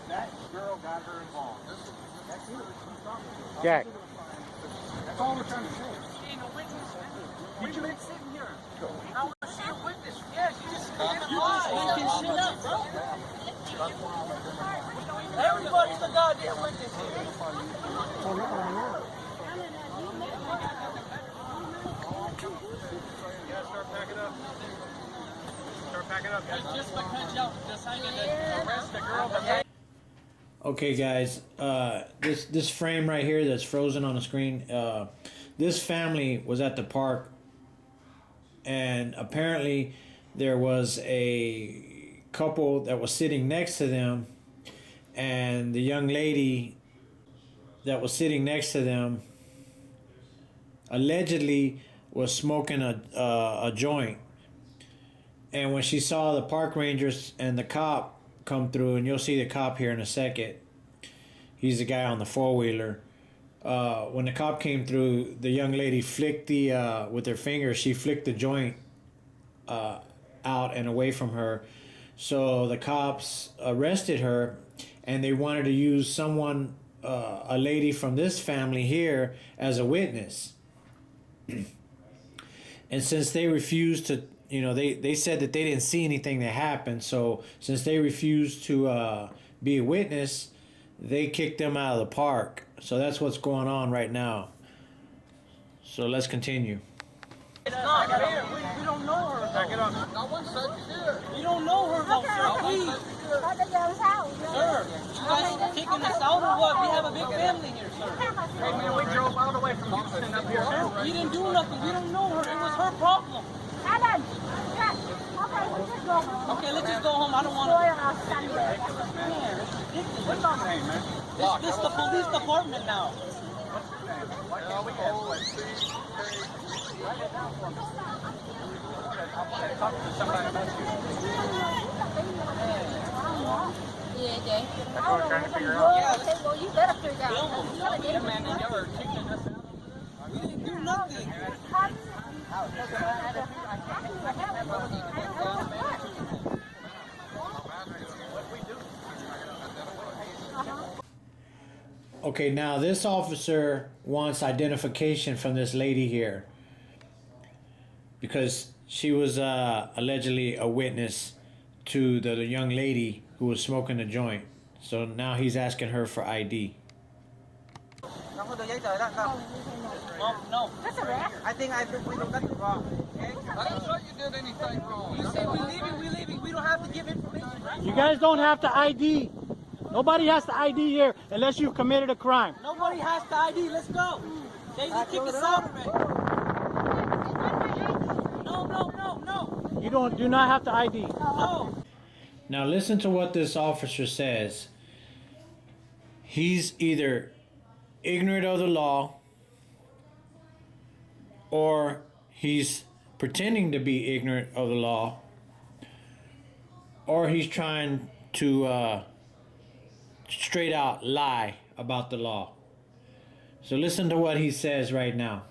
That girl got her involved. That's it. Jack. That's all we're trying to say. She ain't a witness. We've been sitting here. How was she a witness? Yeah, she just making shit up, bro. Everybody's a goddamn witness here. Yeah, start packing up. Start packing up. Just because y'all decided to arrest the girl, but Okay, guys, this frame right here that's frozen on the screen, this family was at the park, and apparently there was a couple that was sitting next to them, and the young lady that was sitting next to them allegedly was smoking a joint. And when she saw the park rangers and the cop come through, and you'll see the cop here in a second, he's the guy on the four-wheeler. When the cop came through, the young lady flicked with her finger, she flicked the joint out and away from her. So the cops arrested her, and they wanted to use someone, a lady from this family here, as a witness. And since they refused to, they said that they didn't see anything that happened. So since they refused to be a witness, they kicked them out of the park. So that's what's going on right now. So let's continue. it's not fair. We don't know her. Back it up. No one said you did. We don't know her, though, sir. Please. Sir, you guys are kicking us out or what? We have a big family here, sir. Hey, man, we drove all the way from Houston up here. Sir, we didn't do nothing. We don't know her. It was her problem. Okay, let's just go home. I don't want to. Man, it's ridiculous. What's your name, man? This is the police department now. Yeah, Jay. Okay, well, you better figure out. Yeah, man, y'all are kicking us out. We didn't do nothing. Okay, now this officer wants identification from this lady here because she was allegedly a witness to the young lady who was smoking a joint. So now he's asking her for ID. No. I think we don't got it wrong. I don't thought you did anything wrong. You say we leaving. We don't have to give information, right? You guys don't have to ID. Nobody has to ID here unless you've committed a crime. Nobody has to ID. Let's go. They just kick us out already. No. You do not have to ID. No. Now listen to what this officer says. He's either ignorant of the law or he's pretending to be ignorant of the law, or he's trying to straight out lie about the law. So listen to what he says right now.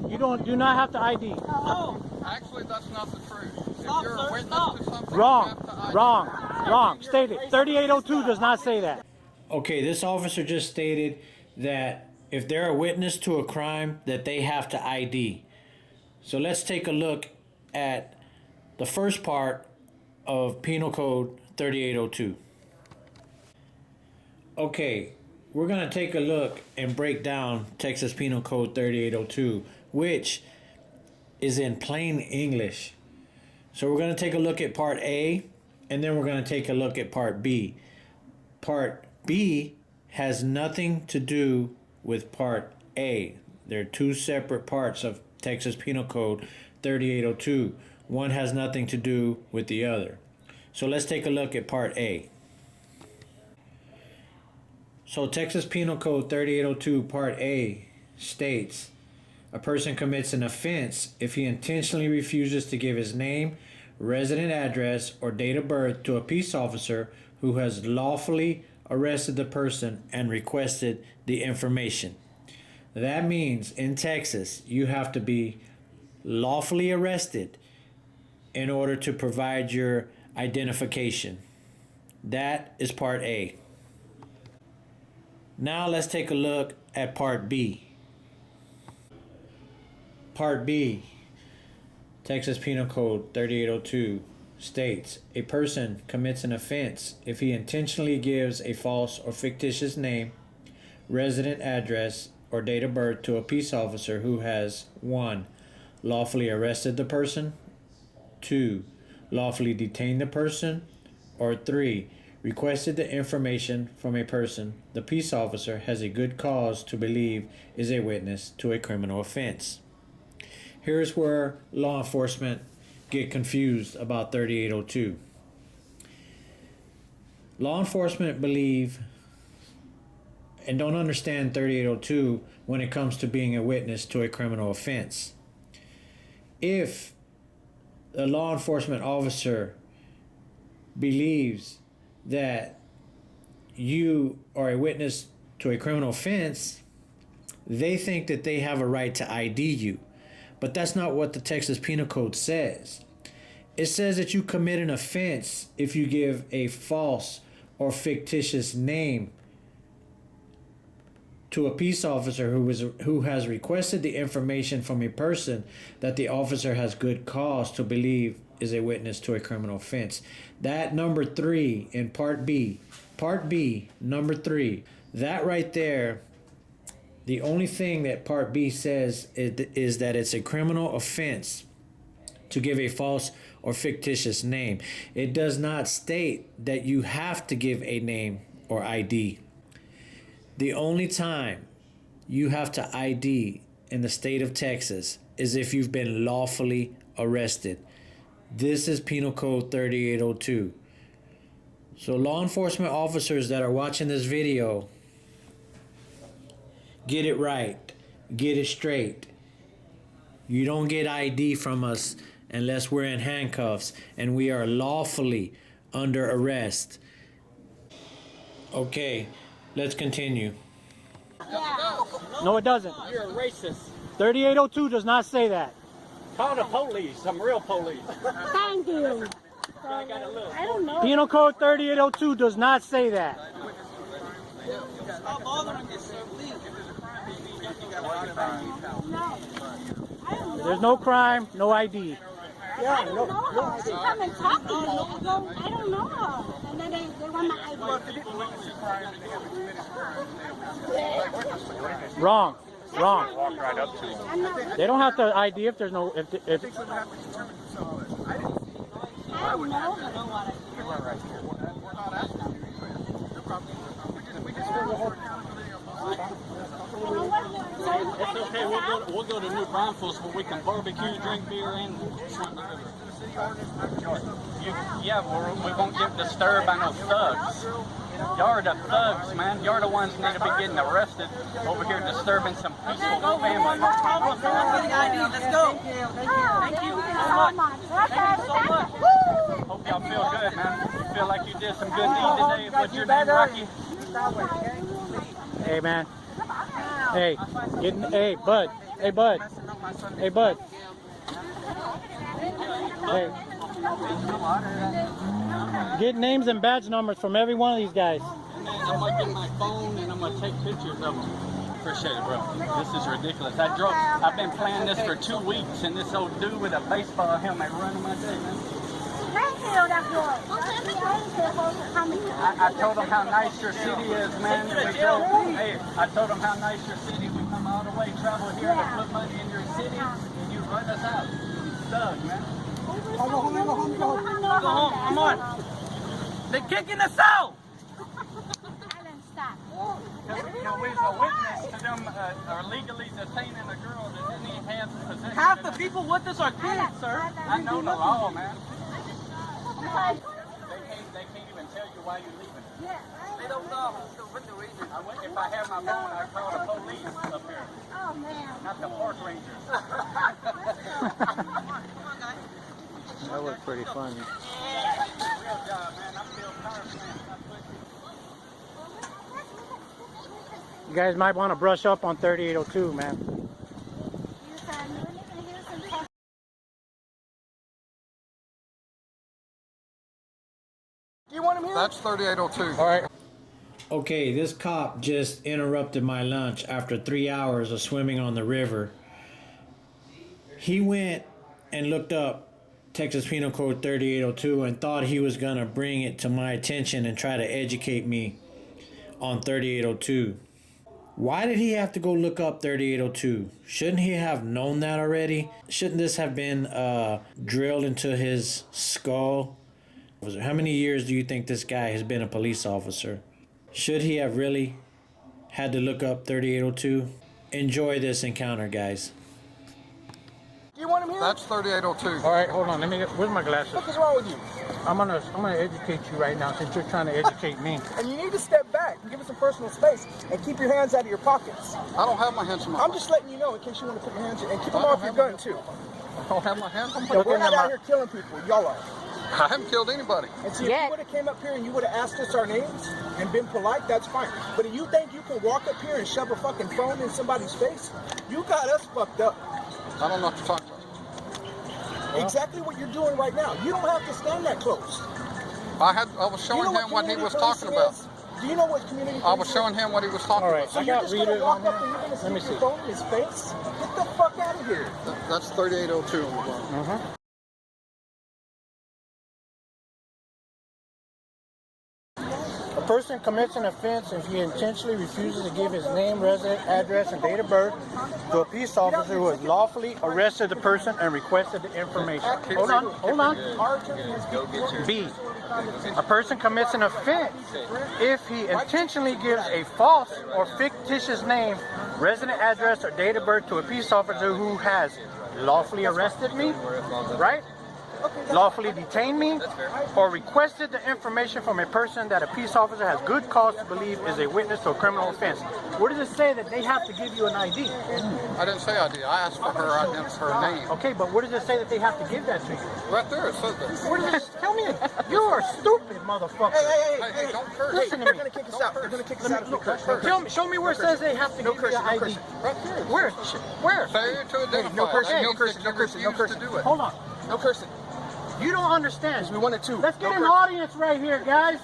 You do not have to ID. No. Actually, that's not the truth. Stop, if you're sir, a witness stop. to something, Wrong. you have to ID. Wrong. State it. 3802 does not say that. Okay, this officer just stated that if they're a witness to a crime, that they have to ID. So let's take a look at the first part of Penal Code 3802. Okay, we're going to take a look and break down Texas Penal Code 3802, which is in plain English. So we're going to take a look at Part A, and then we're going to take a look at Part B. Part B has nothing to do with Part A. There are two separate parts of Texas Penal Code 3802. One has nothing to do with the other. So let's take a look at Part A. So Texas Penal Code 3802 Part A states, a person commits an offense if he intentionally refuses to give his name, resident address, or date of birth to a peace officer who has lawfully arrested the person and requested the information. That means in Texas, you have to be lawfully arrested in order to provide your identification. That is part A. Now let's take a look at part B. Part B, Texas Penal Code 3802 states, a person commits an offense if he intentionally gives a false or fictitious name, resident address, or date of birth to a peace officer who has 1. Lawfully arrested the person, 2. Lawfully detained the person, or 3. Requested the information from a person the peace officer has a good cause to believe is a witness to a criminal offense. Here's where law enforcement get confused about 3802. Law enforcement believe and don't understand 3802 when it comes to being a witness to a criminal offense. If a law enforcement officer believes that you are a witness to a criminal offense, they think that they have a right to ID you. But that's not what the Texas Penal Code says. It says that you commit an offense if you give a false or fictitious name to a peace officer who has requested the information from a person that the officer has good cause to believe is a witness to a criminal offense. That number 3 in Part B, number 3, that right there, the only thing that Part B says is that it's a criminal offense to give a false or fictitious name. It does not state that you have to give a name or ID. The only time you have to ID in the state of Texas is if you've been lawfully arrested. This is Penal Code 3802. So law enforcement officers that are watching this video, get it right. Get it straight. You don't get ID from us unless we're in handcuffs and we are lawfully under arrest. Okay, let's continue. No, it doesn't. You're a racist. 3802 does not say that. Call the police. Some real police. Thank you. I got a little. I don't know. Penal Code 3802 does not say that. Stop bothering us, sir, please. There's no crime, no ID. I don't know her. She come and talk to me. I don't know her. And then they want my ID. Wrong. Wrong. Walk right up to him. I'm not. They don't have to ID if there's no if I don't know her. It's okay. We'll go to New Braunfels where we can barbecue, drink beer, and swim the river. We won't get disturbed by no thugs. Y'all are the thugs, man. You're the ones that need to be getting arrested over here disturbing some peaceful family. No problem. Getting ID. Let's go. Thank you so much. Thank you so much. Hope y'all feel good, man. You feel like you did some good deed today. What's your name, Rocky? Hey man. Hey, hey bud. Hey bud. Hey bud. Hey. Get names and badge numbers from every one of these guys. I'm gonna get my phone and I'm gonna take pictures of them. Appreciate it, bro. This is ridiculous. I've been playing this for 2 weeks, and this old dude with a baseball helmet running my day, man. Thank you, that's good. I told him how nice your city is, man. I told him how nice your city. We come all the way, travel here to put money in your city, and you run us out. Thug, man. Go home. Come on. They're kicking us out. We was a witness to them illegally detaining a girl that didn't even have possession. Half the people with us are kids, sir. I know the law, man. They can't even tell you why you're leaving. They don't know. If I had my phone, I'd call the police up here. Oh, man. Not the park rangers. That was pretty funny. Real job, man. I'm still powerful. You guys might want to brush up on 3802, man. You want him here? That's 3802. All right. Okay, this cop just interrupted my lunch after 3 hours of swimming on the river. He went and looked up Texas Penal Code 3802 and thought he was going to bring it to my attention and try to educate me on 3802. Why did he have to go look up 3802? Shouldn't he have known that already? Shouldn't this have been drilled into his skull? How many years do you think this guy has been a police officer? Should he have really had to look up 3802? Enjoy this encounter, guys. You want him here? That's 3802. All right, hold on. Let me get. Where's my glasses? What is wrong with you? I'm gonna educate you right now since you're trying to educate me. And you need to step back and give us some personal space and keep your hands out of your pockets. I don't have my hands in my I'm just letting you know in case you want to put your hands in and keep them off your gun too. I don't have my hands on my Yeah, we're not out here killing people. Y'all are. I haven't killed anybody. And see, if you would have came up here and you would have asked us our names and been polite, that's fine. But if you think you can walk up here and shove a fucking phone in somebody's face, you got us fucked up. I don't know what you're talking about. Exactly what you're doing right now. You don't have to stand that close. I was showing him what he was talking about. Do you know what community I was showing him what he was talking about. So you're just going to walk up and you're going to stick your phone in his face? Get the fuck out of here. That's 3802 on the block. A person commits an offense if he intentionally refuses to give his name, residence, address, and date of birth to a peace officer who has lawfully arrested the person and requested the information. Hold on. B. A person commits an offense if he intentionally gives a false or fictitious name, resident address, or date of birth to a peace officer who has lawfully arrested me, right? Lawfully detained me, or requested the information from a person that a peace officer has good cause to believe is a witness to a criminal offense. Where does it say that they have to give you an ID? I didn't say ID. I asked for her name. Okay, but where does it say that they have to give that to you? Right there, it says that. Where does it tell me? You are stupid, motherfucker. Hey, don't curse. Listen to They're me. going to kick us out. They're going to kick us out if we curse. Show me where it says they have to give you the ID. Right there. Where? Failure to identify. No cursing, no That means cursing, that no cursing, you no refuse cursing. to do it. Hold on. No cursing. You don't understand. We wanted to. Let's get an audience right here, guys.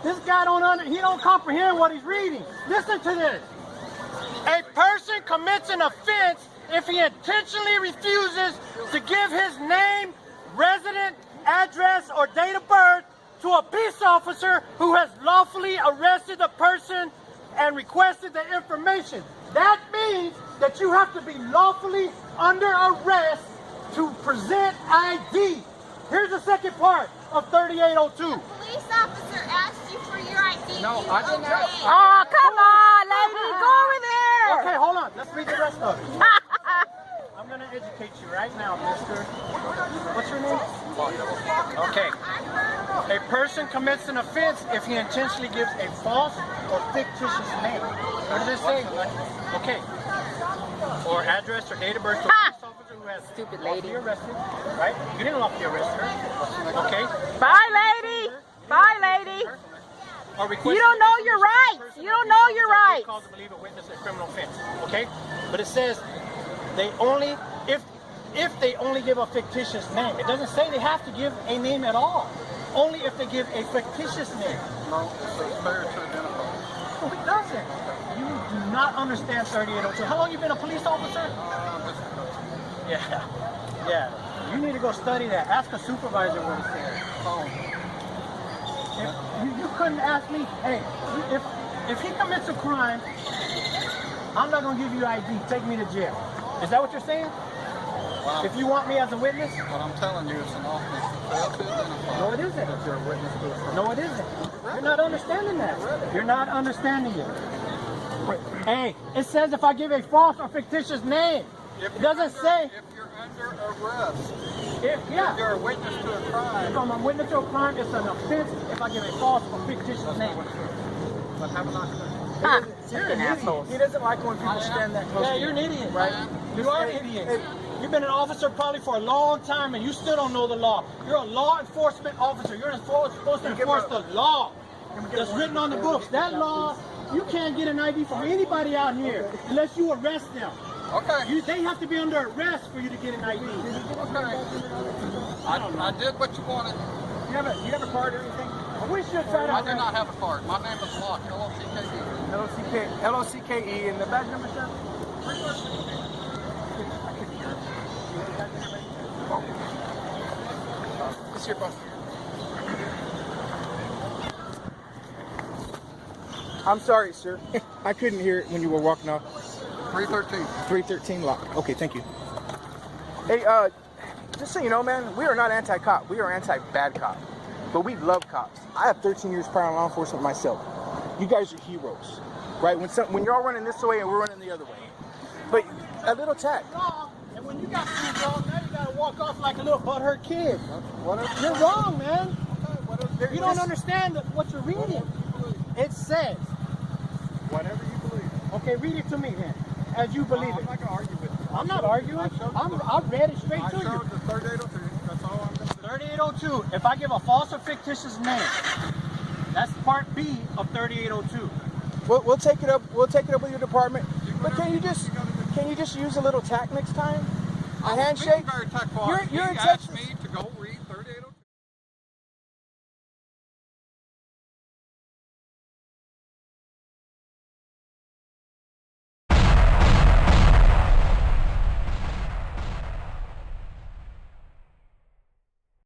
This guy he don't comprehend what he's reading. Listen to this. A person commits an offense if he intentionally refuses to give his name, resident, address, or date of birth to a peace officer who has lawfully arrested the person and requested the information. That means that you have to be lawfully under arrest to present ID. Here's the second part of 3802. Police officer asked you for your ID. No, I didn't ask. Oh, come on, lady, go over there. Okay, hold on. Let's read the rest of it. I'm going to educate you right now, mister. What's your name? Okay. A person commits an offense if he intentionally gives a false or fictitious name. What does it say? Okay. Or address or date of birth to a police officer who has lawfully arrested, right? You didn't lawfully arrest her. Okay. Bye, lady. Bye, lady. Or You don't know your rights. You don't know your rights. Cause to believe a witness a criminal offense. Okay. But it says they only if they only give a fictitious name. It doesn't say they have to give a name at all. Only if they give a fictitious name. No, it says failure to identify. No, it doesn't. You do not understand 3802. How long you been a police officer? Yeah. You need to go study that. Ask a supervisor what he said. You couldn't ask me, hey, if he commits a crime, I'm not going to give you ID. Take me to jail. Is that what you're saying? Well, if you want me as a witness? What I'm telling you is an offense to fail to identify. No, it isn't. If you're a witness to it. No, it isn't. You're not understanding that. You're not understanding it. Hey, it says if I give a false or fictitious name. It doesn't say. If you're under arrest. If you're a witness to a crime. If I'm a witness to a crime, it's an offense if I give a false or fictitious name. But have a nice day. You're an asshole. He doesn't like when people stand that close. Yeah, you're an idiot, right? You are an idiot. You've been an officer probably for a long time and you still don't know the law. You're a law enforcement officer. You're supposed to enforce the law that's written on the books. That law, you can't get an ID from anybody out here unless you arrest them. Okay. They have to be under arrest for you to get an ID. Okay. I did what you wanted. You have a card or anything? I wish you'd try to. I do not have a card. My name is Locke, L-O-C-K-E. L-O-C-K-E, and the badge number, sir? It's your phone. I'm sorry, sir. I couldn't hear it when you were walking off. 313. 313 Locke. Okay, thank you. Hey, just so you know, man, we are not anti-cop. We are anti-bad cop. But we love cops. I have 13 years prior in law enforcement myself. You guys are heroes, right? When you're all running this way and we're running the other way. But a little tact. And when you got food wrong, now you gotta walk off like a little butthurt kid. You're wrong, man. You don't understand what you're reading. It says, Whatever you believe. okay, read it to me then, as you believe I'm it. not going to argue with you. I'm not arguing. I read it straight I to you. showed the 3802. That's all I'm going to do. 3802. If I give a false or fictitious name, that's part B of 3802. We'll take it up. We'll take it up with your department. But can you just use a little tact next time? A handshake. Being very tactful. You're He in asked Texas. me to go